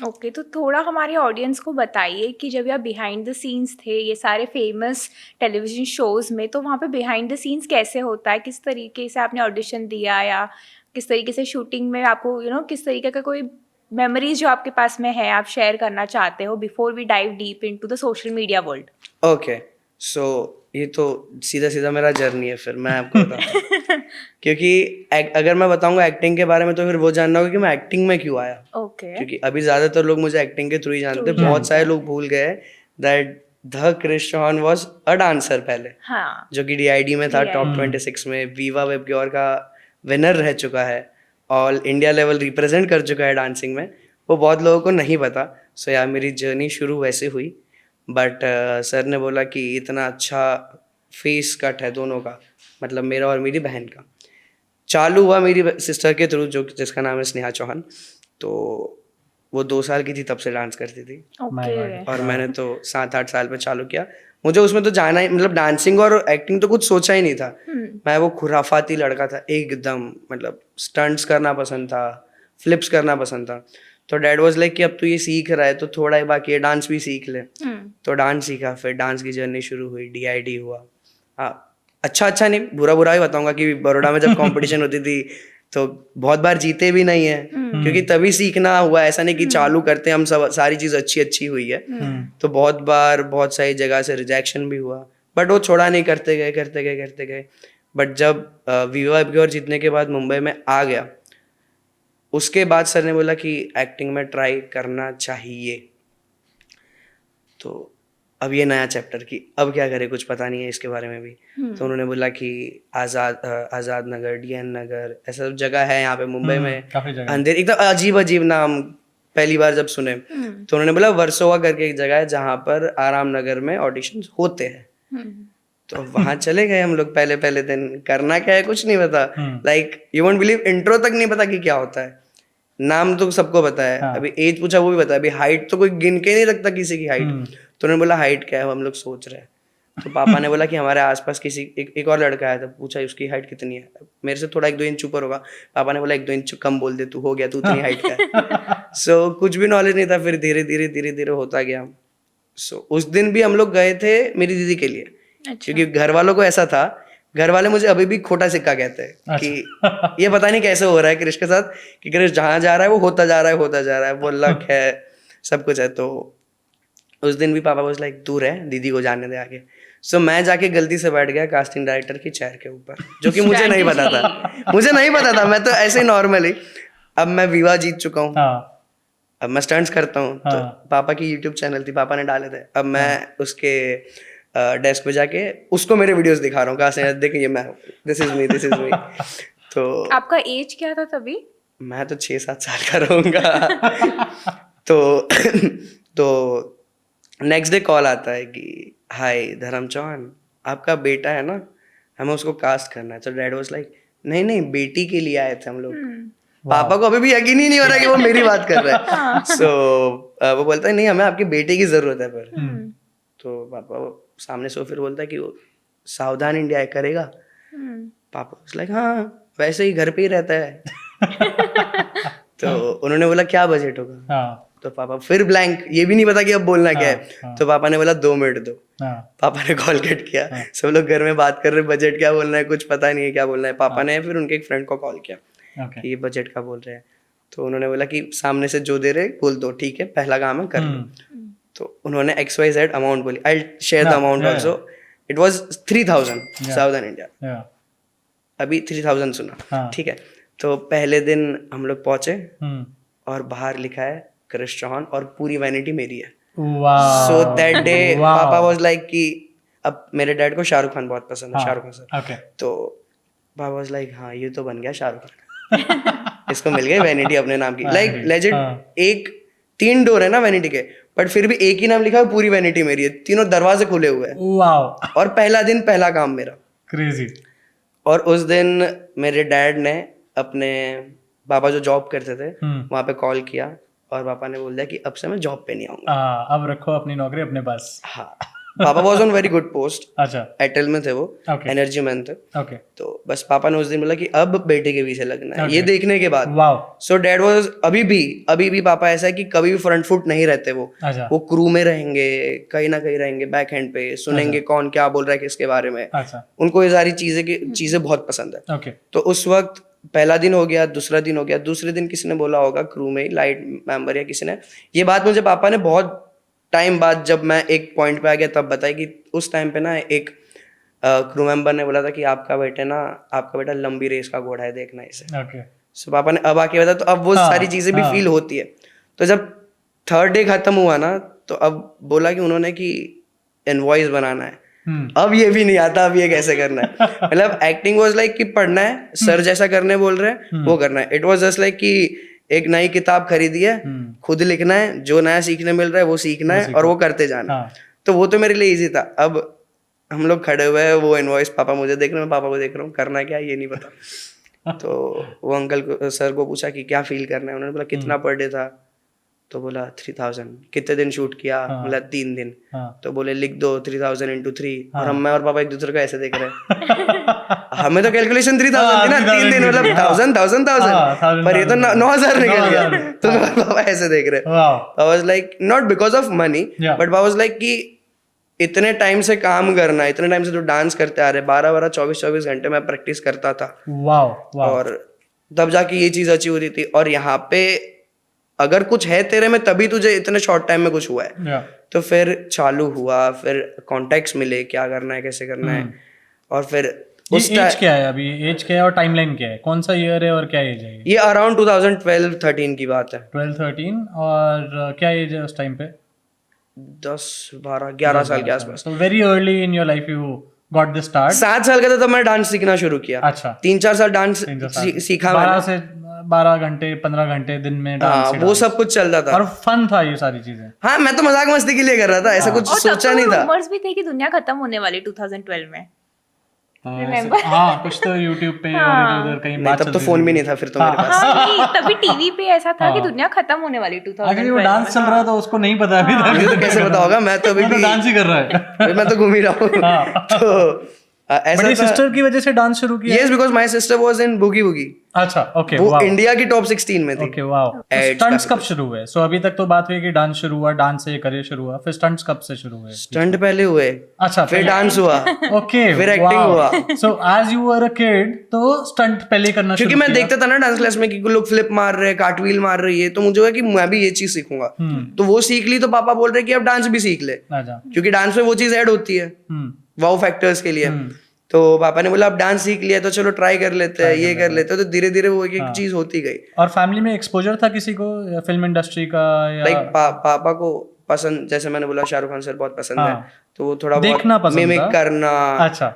Okay, तो थोड़ा हमारे ऑडियंस को बताइए कि जब आप बिहाइंड द सीन्स थे ये सारे फेमस टेलीविज़न शोज़ में, तो वहाँ पे बिहाइंड द सीन्स कैसे होता है? किस तरीके से आपने ऑडिशन दिया, या किस तरीके से शूटिंग में आपको किस तरीके का कोई मेमोरीज़ जो आपके पास में है, आप शेयर करना चाहते हो before we dive deep into the social media world? Okay, so ये तो सीधा सीधा मेरा जर्नी है, फिर मैं आपको बताता हूँ। क्योंकि अगर मैं बताऊंगा एक्टिंग के बारे में तो फिर वो जानना होगा कि मैं एक्टिंग में क्यों आया। ओके। क्योंकि अभी ज़्यादातर लोग मुझे एक्टिंग के थ्रू ही जानते हैं, बहुत सारे लोग भूल गए that the Krish Chauhan was a dancer पहले, हाँ। जो कि DID में था, टॉप DID 26 में वीवा वेब क्योर का विनर रह चुका है, ऑल इंडिया लेवल रिप्रेजेंट कर चुका है डांसिंग में। वो बहुत लोगों को नहीं पता। सो यार मेरी जर्नी शुरू वैसे हुई, बट सर ने बोला कि इतना अच्छा फेस कट है दोनों का, मतलब मेरा और मेरी बहन का। चालू हुआ मेरी सिस्टर के थ्रू, जो जिसका नाम है स्नेहा चौहान। तो वो 2 साल की थी तब से डांस करती थी, ओके। और मैंने तो 7-8 साल पे चालू किया। मुझे उसमें तो जाना ही, मतलब डांसिंग और एक्टिंग तो कुछ सोचा ही नहीं था। मैं वो खुराफाती लड़का था एकदम, मतलब स्टंट्स करना पसंद था, फ्लिप्स करना पसंद था। तो डैड वाज लाइक कि अब तू ये सीख रहा है तो थोड़ा ही बाकी है, डांस भी सीख ले। तो डांस सीखा, फिर डांस की जर्नी शुरू हुई, DID हुआ। हाँ, अच्छा नहीं, बुरा ही बताऊंगा कि बड़ौदा में जब कंपटीशन होती थी तो बहुत बार जीते भी नहीं है, क्योंकि तभी सीखना हुआ। ऐसा नहीं कि चालू करते हम सब सारी चीज़ अच्छी हुई है। तो बहुत बार बहुत सारी जगह से रिजेक्शन भी हुआ, बट वो छोड़ा नहीं, करते गए। बट जब वीवा प्योर जीतने के बाद मुंबई में आ गया, उसके बाद सर ने बोला कि एक्टिंग में ट्राई करना चाहिए। तो अब ये नया चैप्टर कि अब क्या करें, कुछ पता नहीं है इसके बारे में भी। तो उन्होंने बोला कि आज़ाद नगर, DN नगर, ऐसा सब जगह है यहाँ पे मुंबई में, काफी जगह अंधेर, एकदम अजीब अजीब नाम पहली बार जब सुने। तो उन्होंने बोला वर्सोवा करके एक जगह है जहाँ पर आराम नगर में ऑडिशन होते हैं। तो वहाँ चले गए हम लोग। पहले दिन करना क्या है कुछ नहीं पता, like you won't believe, intro तक नहीं पता कि क्या होता है। नाम तो सबको पता है, हाँ। अभी एज पूछा वो भी पता है, अभी हाइट तो कोई गिन के नहीं रखता किसी की हाइट। तो उन्होंने बोला हाइट क्या है, हम लोग सोच रहे हैं। तो पापा ने बोला कि हमारे आसपास किसी एक और लड़का आया था, पूछा उसकी हाइट कितनी है, मेरे से थोड़ा 1-2 इंच ऊपर होगा। पापा ने बोला 1-2 इंच कम बोल दे, तू हो गया, तू इतनी हाइट का है। सो कुछ भी नॉलेज नहीं था, फिर धीरे धीरे होता गया। सो उस दिन भी हम लोग गए थे मेरी दीदी के लिए, क्योंकि घर वालों को ऐसा था, घर वाले मुझे अभी भी खोटा सिक्का कहते हैं कि ये पता नहीं कैसे हो रहा है क्रिश के साथ, कि क्रिश जहाँ जा रहा है वो होता जा रहा है, वो लक है, सब कुछ है। तो उस दिन भी पापा वाज लाइक दूर है, दीदी को जाने दे आगे। सो मैं जाके गलती से बैठ गया कास्टिंग डायरेक्टर की चेयर के ऊपर, जो कि मुझे नहीं पता था। मैं तो ऐसे ही नॉर्मली, अब मैं विवाह जीत चुका हूँ, अब मैं स्टंट्स करता हूँ। तो पापा की यूट्यूब चैनल थी, पापा ने डाले थे। अब मैं उसके डेस्क पे जाके उसको मेरे वीडियोस दिखा रहा हूँ, कहाँ से देखिए मैं, दिस इज मी। तो आपका एज क्या था तभी? मैं तो 6-7 साल का रहूँगा। तो नेक्स्ट डे कॉल आता है कि हाय धर्म चौहान, आपका बेटा है ना, हमें उसको कास्ट करना है। तो डैड वाज लाइक नहीं बेटी के लिए आए थे हम लोग। पापा को अभी भी यकीन ही नहीं हो रहा कि वो मेरी बात कर रहे हैं। सो वो बोलता है नहीं, हमें आपके बेटे की जरूरत है पर। तो पापा सामने से फिर बोलता है कि वो सावधान इंडिया करेगा। पापा वाज लाइक हाँ वैसे ही घर पे ही रहता है। तो उन्होंने बोला क्या बजट होगा। तो पापा फिर ब्लैंक, ये भी नहीं पता कि अब बोलना क्या है। तो पापा ने बोला 2 मिनट दो। पापा ने कॉल कट किया। सब लोग घर में बात कर रहे, बजट क्या बोलना है, कुछ पता नहीं है क्या बोलना है। पापा ने फिर उनके एक फ्रेंड को कॉल किया कि ये बजट का बोल रहे हैं। तो उन्होंने बोला कि सामने से जो दे रहे बोल दो, ठीक है पहला काम है कर लो। तो उन्होंने XYZ अमाउंट बोली, I share the amount also. It was 3000 southern India. अभी 3000 सुना, ठीक है। तो पहले दिन हम लोग पहुंचे और बाहर लिखा है क्रिश चौहान और पूरी वैनिटी मेरी है। सो दैट डे पापा वाज लाइक कि अब मेरे डैड को शाहरुख खान बहुत पसंद है, शाहरुख खान सर। तो पापा वाज लाइक हाँ ये तो बन गया शाहरुख खान। इसको मिल गई वैनिटी अपने नाम की। लाइक लेजेंड, एक 3 डोर है ना वैनिटी के, बट फिर भी एक ही नाम लिखा है, पूरी वैनिटी मेरी है, तीनों दरवाजे खुले हुए हैं। और पहला दिन पहला काम मेरा, क्रेजी। और उस दिन मेरे डैड ने अपने पापा जो जॉब करते थे वहाँ पे कॉल किया और पापा ने बोल दिया कि अब से मैं जॉब पे नहीं आऊंगा, अब रखो अपनी नौकरी अपने पास। हाँ। पापा was on very good post, अच्छा एयरटेल में थे वो, Okay. एनर्जी मैन थे। ओके तो बस पापा ने उस दिन बोला कि अब बेटे के पीछे लगना है, ये Okay. देखने के बाद। वाओ सो डैड वाज अभी भी पापा ऐसा है कि कभी भी फ्रंट फुट नहीं रहते अच्छा वो क्रू में रहेंगे, कहीं ना कहीं रहेंगे बैक हैंड पे, सुनेंगे कौन क्या बोल रहा है किसके बारे में। अच्छा उनको ये सारी चीजें बहुत पसंद है। ओके तो उस वक्त पहला दिन हो गया, दूसरा दिन हो गया, दूसरे दिन किसी ने बोला होगा क्रू में लाइट मेंबर या किसी ने, ये बात मुझे पापा ने बहुत टाइम बाद जब मैं एक पॉइंट पे आ गया तब बताई कि उस टाइम पे ना एक क्रू मेंबर ने बोला था कि आपका बेटा लंबी रेस का घोड़ा है, देखना इसे। ओके सो पापा ने अब आके बताया, तो अब वो हाँ, सारी चीजें भी हाँ। फील होती है। तो जब थर्ड डे खत्म हुआ ना, तो अब बोला कि उन्होंने कि इनवॉइस बनाना है। अब ये भी नहीं आता, अब ये कैसे करना है। मतलब एक्टिंग वाज लाइक कि पढ़ना है, सर जैसा करने बोल रहे हैं वो करना है। इट वाज जस्ट लाइक कि एक नई किताब खरीदी है, खुद लिखना है, जो नया सीखने मिल रहा है वो सीखना है और वो करते जाना है। हाँ तो वो तो मेरे लिए इजी था। अब हम लोग खड़े हुए हैं, वो इनवॉइस पापा मुझे देख रहे हैं, मैं पापा को देख रहा हूँ, करना क्या है ये नहीं पता। तो वो अंकल को सर को पूछा कि क्या फील करना है, उन्होंने बोला कितना पर डे था, तो बोला 3000। कितने दिन शूट किया, बोला 3 दिन। हाँ तो बोले लिख दो 3000 into 3। और मैं और पापा एक दूसरे को ऐसे देख रहे हैं। हमें तो कैलकुलेशन 3000 थी ना, 3 दिन मतलब 1000 पर ये तो 9000 निकल गया। तो मैं और पापा ऐसे देख रहे हैं। Wow I was like not because of money, Yeah. but I was like कि इतने टाइम से काम करना, इतने टाइम से तो डांस करते आ रहे, 12 24 घंटे मैं प्रैक्टिस करता था, वाओ वाओ और तब जाके ये चीज अचीव हो रही थी। और यहाँ पे अगर कुछ है तेरे में तभी तुझे इतने शॉर्ट टाइम में कुछ हुआ है। या तो फिर चालू हुआ, फिर कॉन्टेक्ट्स मिले, क्या करना है कैसे करना है, और फिर उस ये एज क्या है अभी, एज क्या है और टाइमलाइन क्या है, कौन सा ईयर है और क्या एज है? ये अराउंड 2012-13 की बात है। 12-13 और क्या एज है उस टाइम पे? 10-12-11 साल के आसपास। तो very early in your life you got the start. 7 साल का था तब मैं डांस सीखना शुरू किया। अच्छा 3-4 साल डांस सीखा 12 से 12 घंटे 15 घंटे दिन में डांस। वो सब कुछ चलता था और फन था ये सारी चीजें। हाँ, मैं तो मजाक मस्ती के लिए कर रहा था, ऐसा कुछ और तब सोचा तो नहीं था। रूमर्स भी थे कि दुनिया खत्म होने वाली 2012 में। हाँ कुछ तो यूट्यूब पे और इधर उधर कहीं नहीं, बात तब तो फोन भी नहीं था फिर तो मेरे पास। हाँ नहीं, तभी टीवी पे ऐसा था कि दुनिया खत्म होने वाली 2012 एक्चुअली वो डांस चल रहा है तो उसको नहीं पता अभी मुझे तक। तो कैसे पता होगा, मैं तो अभी भी डांस ही कर रहा है। मैं तो घूम ही रहा हूँ। तो ऐसा बड़ी था। सिस्टर की वजह से डांस शुरू किया? Yes, because my sister was in boogie woogie. अच्छा ओके वो वाओ इंडिया की टॉप 16 में थी। Okay wow. स्टंट्स कब शुरू हुए? सो अभी तक तो बात हुई कि डांस शुरू हुआ, डांस से करियर शुरू हुआ, फिर स्टंट्स कब से शुरू हुए? स्टंट पहले हुए, अच्छा फिर डांस हुआ, ओके फिर एक्टिंग हुआ। So as you were a kid तो स्टंट पहले करना क्योंकि शुरू मैं किया? देखता था ना डांस क्लास में कि लोग फ्लिप मार रहे हैं, कार्टव्हील मार रही है, तो मुझे हुआ कि मैं भी ये चीज सीखूंगा। तो वो सीख ली, तो पापा बोल रहे कि अब डांस भी सीख ले, अच्छा क्योंकि डांस में वो चीज ऐड होती है वाओ फैक्टर्स के लिए। तो पापा ने बोला अब डांस सीख लिया तो चलो ट्राई कर लेते हैं, ये कर लेते हैं। तो धीरे धीरे वो एक एक चीज होती गई। और फैमिली में एक्सपोजर था किसी को फिल्म इंडस्ट्री का या लाइक पापा को पसंद, जैसे मैंने बोला शाहरुख खान सर बहुत पसंद है, तो वो थोड़ा देखना बहुत पसंद मिमिक था? करना, अच्छा